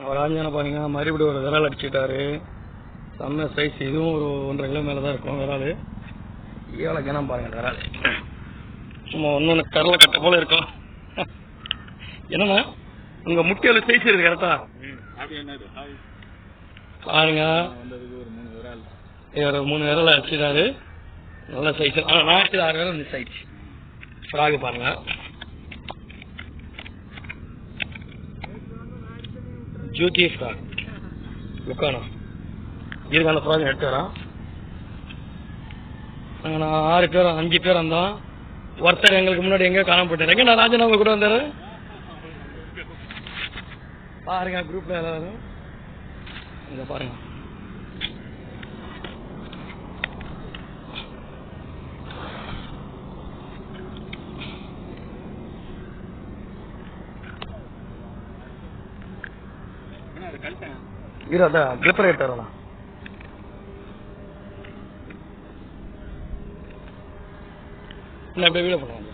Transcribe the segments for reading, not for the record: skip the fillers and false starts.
ராஜான பாருங்க மறுபடியும் ஒரு விரல் அடிச்சுட்டாரு. செம்ம சைஸ். இதுவும் ஒரு 1.5 கிலோ மேலே தான் இருக்கும் விரால். எவ்வளோ கிணம் பாருங்க விரால். சும்மா ஒன்று கடலை கட்ட போல இருக்கும். என்னண்ணா உங்க முட்டையோட சைஸ் இருக்கு கரெக்டா பாருங்க. ஒரு 3 விரல் அடிச்சுட்டாரு. நல்ல சைஸ். நான் 6 விரல் மிஸ் ஆயிடுச்சு. ஃப்ராக் பாருங்க. ஜூட்டி ஃப்ராக் லுக்கானா இருக்கான ஃப்ராக் எடுத்து வரோம். நான் 6 பேர் 5 பேர் வந்தோம். ஒருத்தர் எங்களுக்கு முன்னாடி எங்க காணாம போயிட்டாரு. எங்க நான் ராஜன் அவங்க கூட வந்தாரு பாருங்க. குரூப்ல எல்லாரும் இங்க பாருங்க. இருதா கிளிப்பர் எடுத்து வரலாம். இல்லை அப்படியே வீடியோ பண்ணுவாங்க.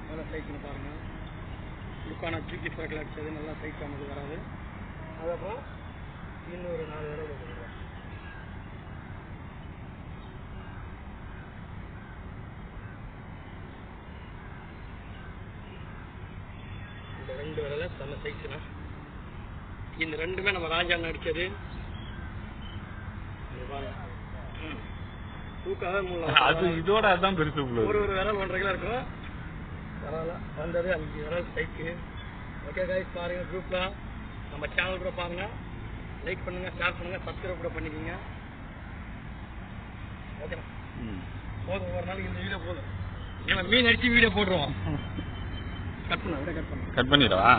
நல்லா சைக்கிள் பாருங்க. லுக்கான ஜூக்கி ஃப்ராக்ல அடிச்சது நல்லா சைட் ஆனது வராது. அதுக்கப்புறம் இன்னொரு 4 விரல் போட்டுருவோம். இந்த 2 விரல செம்ம சைஸ்னா. இந்த 2மே நம்ம ராஜாண்ண அடிச்சது. தூக்காவே அது இதோட அதான் பெருசு. ஒரு விரல் 1.5 கிலோ இருக்கும். பரவாயில்ல வந்தது 5 விரல் சைக்கு. ஓகே கைஸ் பாருங்க. குரூப்ல நம்ம சேனல் கூட பாருங்க. லைக் பண்ணுங்க, ஷேர் பண்ணுங்க, சப்ஸ்கிரைப் கூட பண்ணிக்கோங்க. ஓகேண்ணா போதும். ஒரு நாளைக்கு இந்த வீடியோ போதும். மீன் அடிச்சு வீடியோ போட்டுருவோம். கட் பண்ணிடவா?